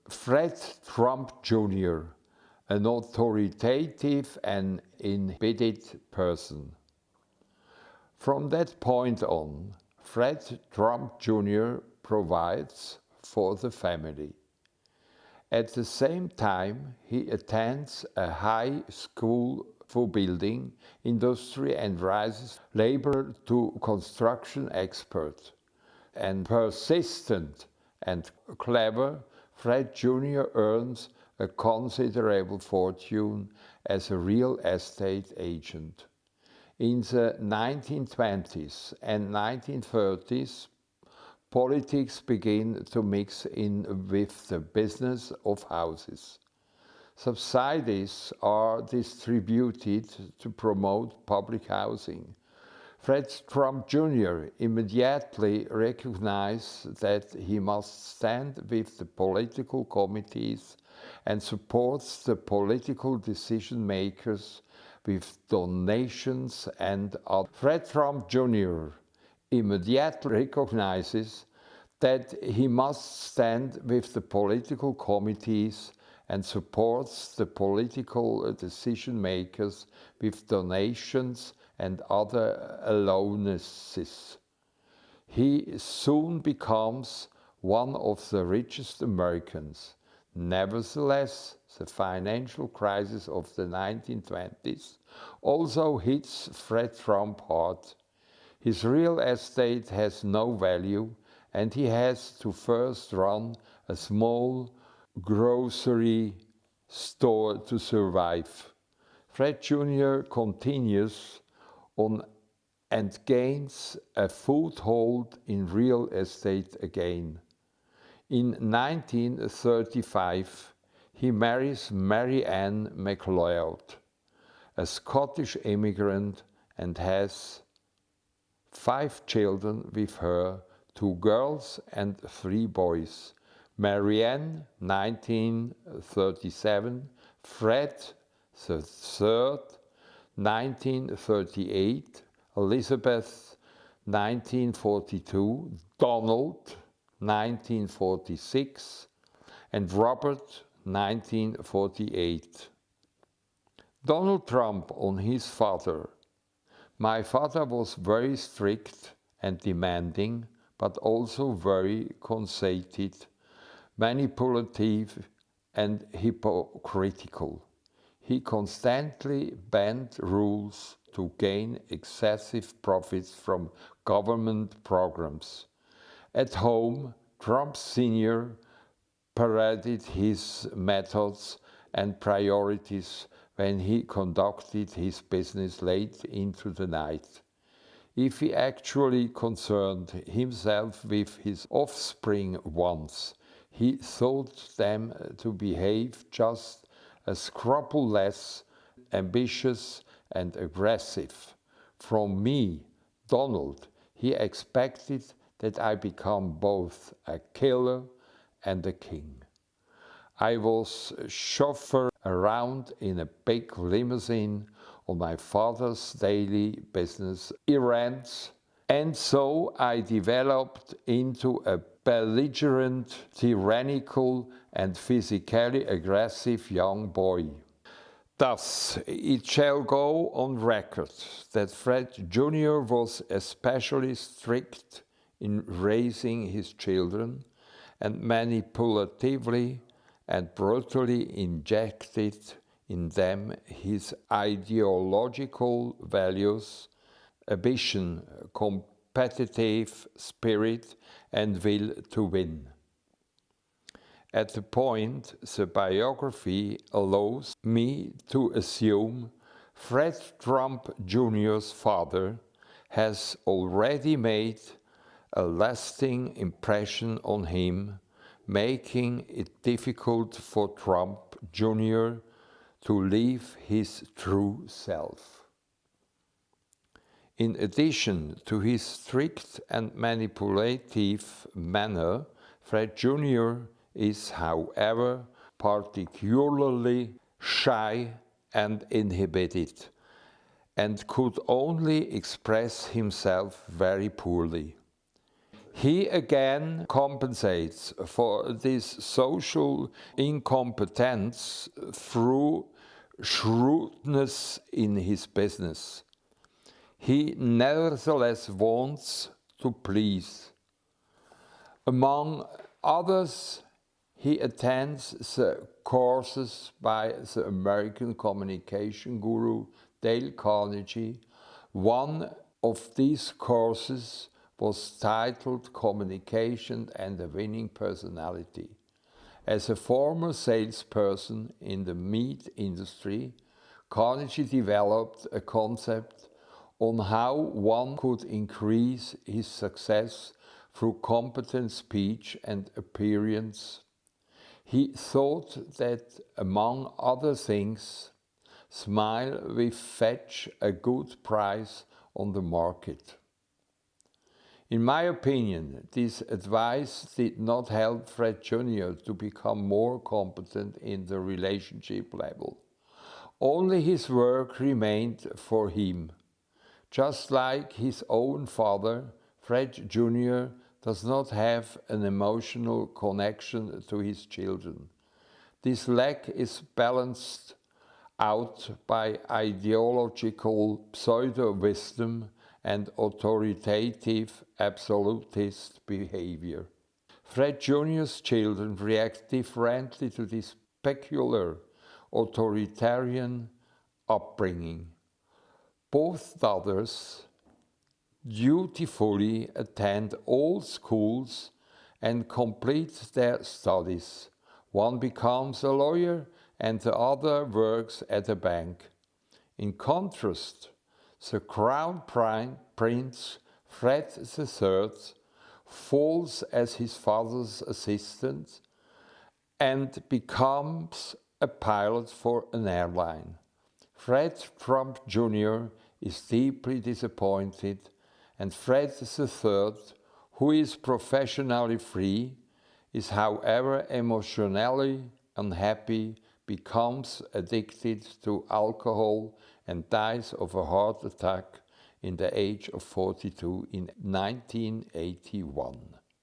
Fred Trump Jr., an authoritative and inhibited person. From that point on, Fred Trump Jr. provides for the family. At the same time, he attends a high school for building industry and rises labor to construction expert. And persistent and clever, Fred Jr. earns a considerable fortune as a real estate agent. In the 1920s and 1930s, politics began to mix in with the business of houses. Subsidies are distributed to promote public housing. Fred Trump Jr. immediately recognized that he must stand with the political committees and supports the political decision makers with donations and others. Fred Trump Jr. immediately recognizes that he must stand with the political committees and supports the political decision makers with donations and other allowances. He soon becomes one of the richest Americans. Nevertheless, the financial crisis of the 1920s also hits Fred Trump hard. His real estate has no value, and he has to first run a small grocery store to survive. Fred Jr. continues on and gains a foothold in real estate again. In 1935, he marries Mary Ann MacLeod, a Scottish immigrant, and has 5 children with her, 2 girls and 3 boys. Marianne, 1937, Fred the Third, 1938, Elizabeth, 1942, Donald, 1946, and Robert, 1948. Donald Trump on his father. My father was very strict and demanding, but also very conceited, manipulative, and hypocritical. He constantly bent rules to gain excessive profits from government programs. At home, Trump Sr. paraded his methods and priorities when he conducted his business late into the night. If he actually concerned himself with his offspring once, he thought them to behave just as scrupulous, ambitious, and aggressive. From me, Donald, he expected that I become both a killer and a king. I was chauffeured around in a big limousine on my father's daily business errands, and so I developed into a belligerent, tyrannical, and physically aggressive young boy. Thus, it shall go on record that Fred Jr. was especially strict in raising his children and manipulatively and brutally injected in them his ideological values, ambition, competitive spirit, and will to win. At the point the biography allows me to assume Fred Trump Jr.'s father has already made a lasting impression on him, making it difficult for Trump Jr. to live his true self. In addition to his strict and manipulative manner, Fred Jr. is, however, particularly shy and inhibited, and could only express himself very poorly. He again compensates for this social incompetence through shrewdness in his business. He nevertheless wants to please. Among others, he attends the courses by the American communication guru Dale Carnegie. One of these courses was titled Communication and the Winning Personality. As a former salesperson in the meat industry, Carnegie developed a concept on how one could increase his success through competent speech and appearance. He thought that, among other things, smile will fetch a good price on the market. In my opinion, this advice did not help Fred Jr. to become more competent in the relationship level. Only his work remained for him. Just like his own father, Fred Jr. does not have an emotional connection to his children. This lack is balanced out by ideological pseudo-wisdom and authoritative absolutist behavior. Fred Jr.'s children react differently to this peculiar authoritarian upbringing. Both daughters dutifully attend all schools and complete their studies. One becomes a lawyer and the other works at a bank. In contrast, the Crown Prince, Fred III, falls as his father's assistant and becomes a pilot for an airline. Fred Trump Jr. is deeply disappointed, and Fred III, who is professionally free, is however emotionally unhappy, becomes addicted to alcohol and dies of a heart attack in the age of 42 in 1981.